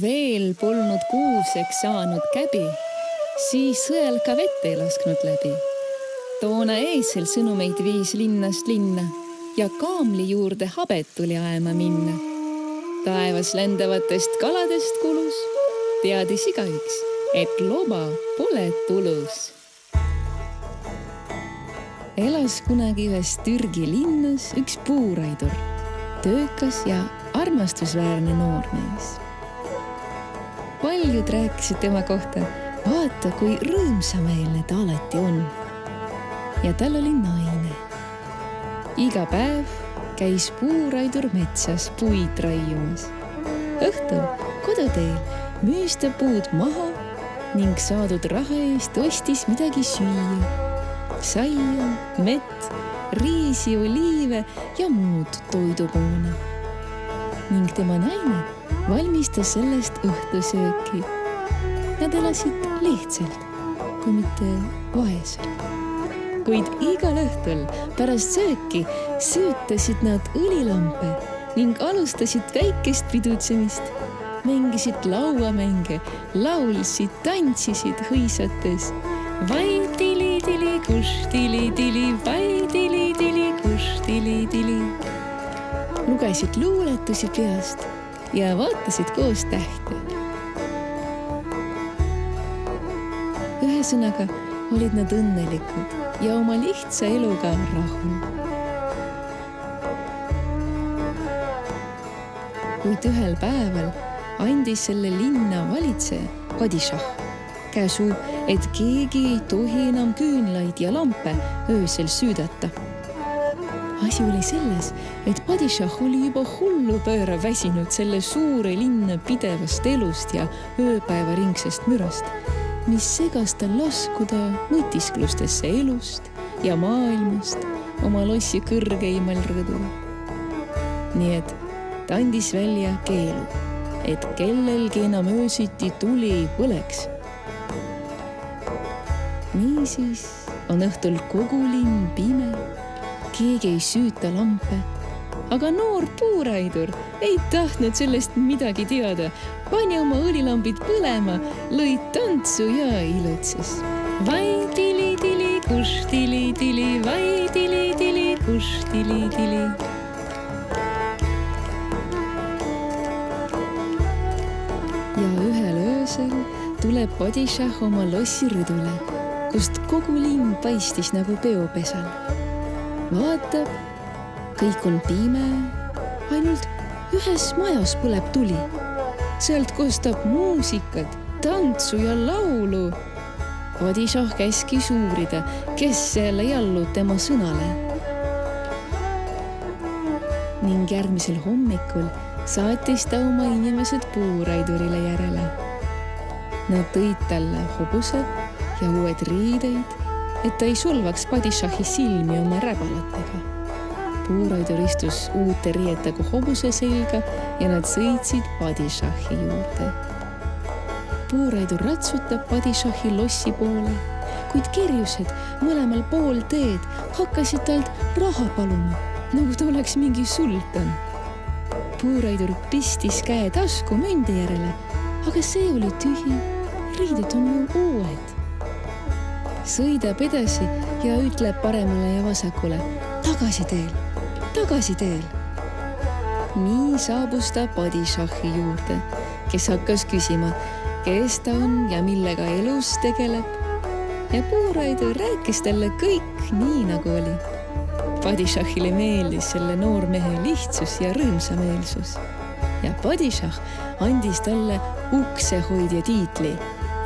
Veel polnud kuuseks saanud käbi, siis sõel ka vett ei lasknud läbi. Toona eesel sõnumeid viis linnast linna ja kaamli juurde habet tuli aema minna. Taevas lendavatest kaladest kulus, teadis igaüks, et loba pole tulus. Elas kunagi ühes Türgi linnas üks puuraidur, töökas ja armastusväärne noormees. Paljud rääkisid tema kohta, vaata kui rõõmsameelne ta alati on. Ja tal oli naine. Iga päev käis puuraidur metsas puid raiumas. Õhtul koduteel müüs ta puud maha ning saadud raha eest ostis midagi süüa. Saia, mett, riisi, oliive ja muud toidupoone. Ning tema naine valmistas sellest õhtusööki. Nad elasid lihtsalt, kui mitte vaeselt. Kuid igal õhtul pärast sööki süütasid nad õlilampe ning alustasid väikest pidutsemist. Mängisid lauamänge, laulsid, tantsisid hõisates. Vai tili-tili, kus tili-tili, vai tili-tili, kus tili-tili. Lugesid luuletusi peast ja vaatasid koos tähte. Ühesõnaga olid nad õnnelikud ja oma lihtsa eluga rahul. Kuid ühel päeval andis selle linna valitseja Padishah käsu, et keegi ei tohi enam küünlaid ja lampe öösel süüdata. Asi oli selles, et Padishah oli juba hullu pööra väsinud selle suure linna pidevast elust ja ööpäevaringsest mürast, mis segas tal laskuda mõtisklustesse elust ja maailmast oma lossi kõrgeimal rõdul. Nii et ta andis välja keelu, et kellelgi enam öösiti tuli ei põleks. Niisiis on õhtul kogu linn pime, keegi ei süüta lampe, aga noor puuraidur ei tahtnud sellest midagi teada. Pani oma õlilambid põlema, lõi tantsu ja ilutses. Vai tili-tili, kus tili-tili, vai tili-tili, kus tili-tili. Ja ühel öösel tuleb Padishah oma lossi rõdule, kust kogu linn paistis nagu peopesal. Vaatab, kõik on pime, ainult ühes majas põleb tuli. Sealt kostab muusikat, tantsu ja laulu. Padishah käskis uurida, kes selle jallud tema sõnale. Ning järgmisel hommikul saatis ta oma inimesed puuraidurile järele. Nad tõid talle hobused ja uued riideid, et ta ei solvaks Padishahi silmi oma räbalatega. Puuraidur istus uute riietega hobuse selga ja nad sõitsid Padishahi juurde. Puuraidur ratsutab Padishahi lossi poole, kuid kerjused mõlemal pool teed hakkasid talt raha paluma, nagu ta oleks mingi sultan. Puuraidur pistis käe tasku mündi järele, aga see oli tühi, riided on ju uued. Sõidab edasi ja ütleb paremale ja vasakule, tagasi teel. Nii saabus ta Padishahi juurde, kes hakkas küsima, kes ta on ja millega elus tegeleb. Ja puuraidur rääkis talle kõik nii, nagu oli. Padishahile meeldis selle noormehe lihtsus ja rõõmsameelsus. Ja Padishah andis talle uksehoidja tiitli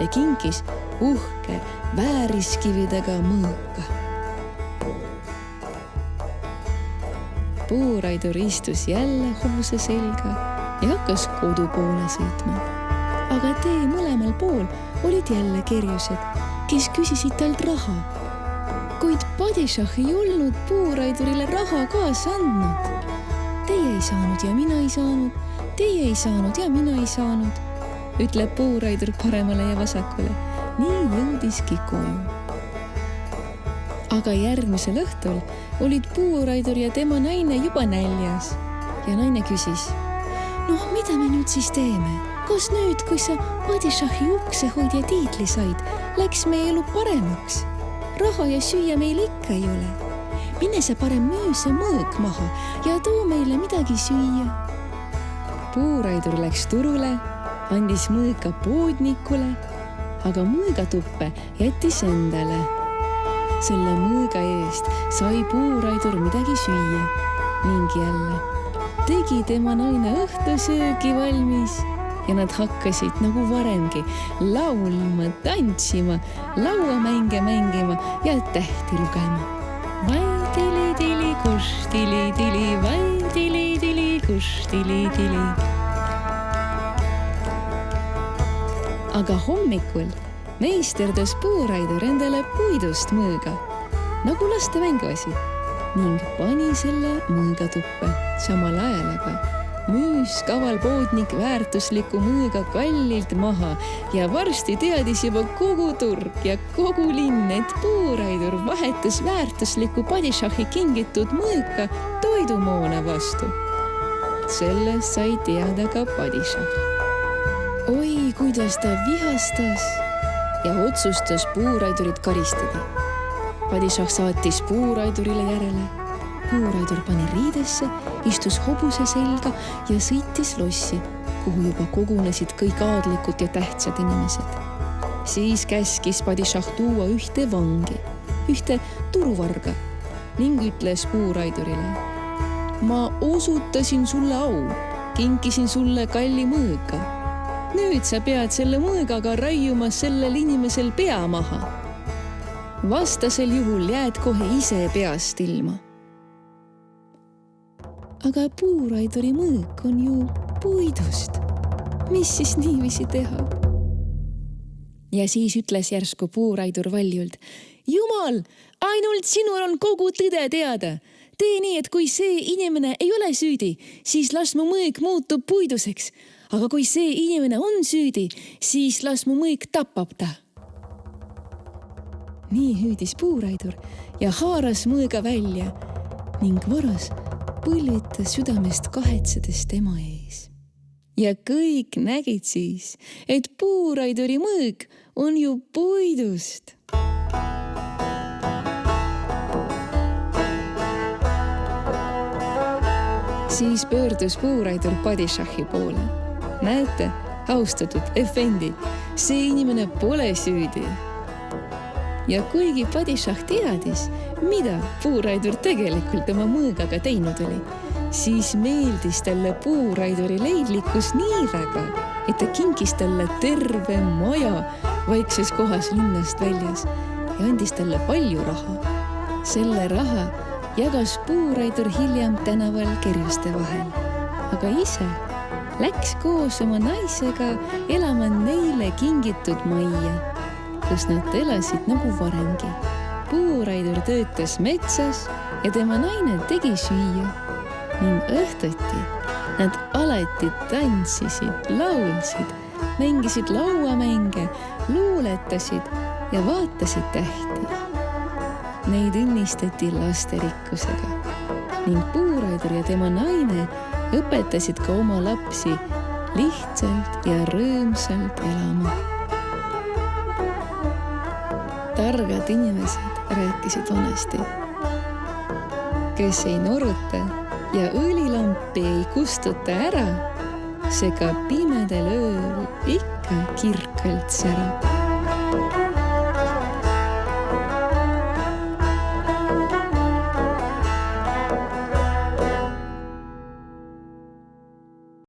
ja kinkis uhke vääriskividega mõõka. Puuraidur istus jälle hobuse selga ja hakkas kodu poole sõitma. Aga tee mõlemal pool olid jälle kerjused, kes küsisid talt raha. Kuid Padishah ei olnud puuraidurile raha kaasa andnud. Teie ei saanud ja mina ei saanud, teie ei saanud ja mina ei saanud, ütleb puuraidur paremale ja vasakule. Nii jõudiski koju. Aga järgmisel õhtul olid puuraidur ja tema naine juba näljas ja naine küsis, mida me nüüd siis teeme? kas nüüd, kui sa padishahhi uksehoidja tiitli said, läks meie elu paremaks? Raha ja süüa meil ikka ei ole. Mine sa parem müü see mõõk maha ja too meile midagi süüa. Puuraidur läks turule, andis mõõka poodnikule, aga mõõgatuppe jättis endale. Selle mõõga eest sai puuraidur midagi süüa ning jälle tegi tema naine õhtusöögi valmis ja nad hakkasid nagu varemgi laulma, tantsima, lauamänge mängima ja tähti lugema. Vai tili-tili, kus tili-tili, vai tili-tili, kus tili-tili. Aga hommikul meisterdas puuraidur endale puidust mõõga, nagu laste mänguasi, ning pani selle mõõgatuppe. Samal ajal aga müüs kaval poodnik väärtusliku mõõga kallilt maha ja varsti teadis juba kogu turg ja kogu linn, et puuraidur vahetas väärtusliku padishahhi kingitud mõõka toidumoona vastu. Sellest sai teada ka padishah. Oi, kuidas ta vihastas ja otsustas puuraidurit karistada. Padishah saatis puuraidurile järele. Puuraidur pani riidesse, istus hobuse selga ja sõitis lossi, kuhu juba kogunesid kõik aadlikud ja tähtsad inimesed. Siis käskis padishah tuua ühte vangi, ühte turuvarga ning ütles puuraidurile: ma osutasin sulle au, kinkisin sulle kalli mõõga. Nüüd sa pead selle mõõgaga raiuma sellel inimesel pea maha. Vastasel juhul jääd kohe ise peast ilma. Aga puuraiduri mõõk on ju puidust. Mis siis niiviisi teha? Ja siis ütles järsku puuraidur valjult: Jumal, ainult sinul on kogu tõde teada. Tee nii, et kui see inimene ei ole süüdi, siis las mu mõõk muutub puiduseks. Aga kui see inimene on süüdi, siis las mu mõõk tapab ta. Nii hüüdis puuraidur ja haaras mõõga välja ning varas põlvitas südamest kahetsedes tema ees. Ja kõik nägid siis, et puuraiduri mõõk on ju puidust. Siis pöördus puuraidur padishahhi poole. Näete, austatud efendi, see inimene pole süüdi. Ja kuigi padishah teadis, mida puuraidur tegelikult oma mõõgaga teinud oli, siis meeldis talle puuraiduri leidlikkus nii väga, et ta kinkis talle terve maja vaikses kohas linnast väljas ja andis talle palju raha. Selle raha jagas puuraidur hiljem tänaval kerjuste vahel, aga ise läks koos oma naisega elama neile kingitud majja, kus nad elasid nagu varemgi. Puuraidur töötas metsas ja tema naine tegi süüa ning õhtuti nad alati tantsisid, laulsid, mängisid lauamänge, luuletasid ja vaatasid tähti. Neid õnnistati lasterikkusega ning puuraidur ja tema naine õpetasid ka oma lapsi lihtsalt ja rõõmsalt elama. Targad inimesed rääkisid vanasti. Kes ei noruta ja õlilampi ei kustuta ära, see ka pimedel ööl ikka kirkalt särab.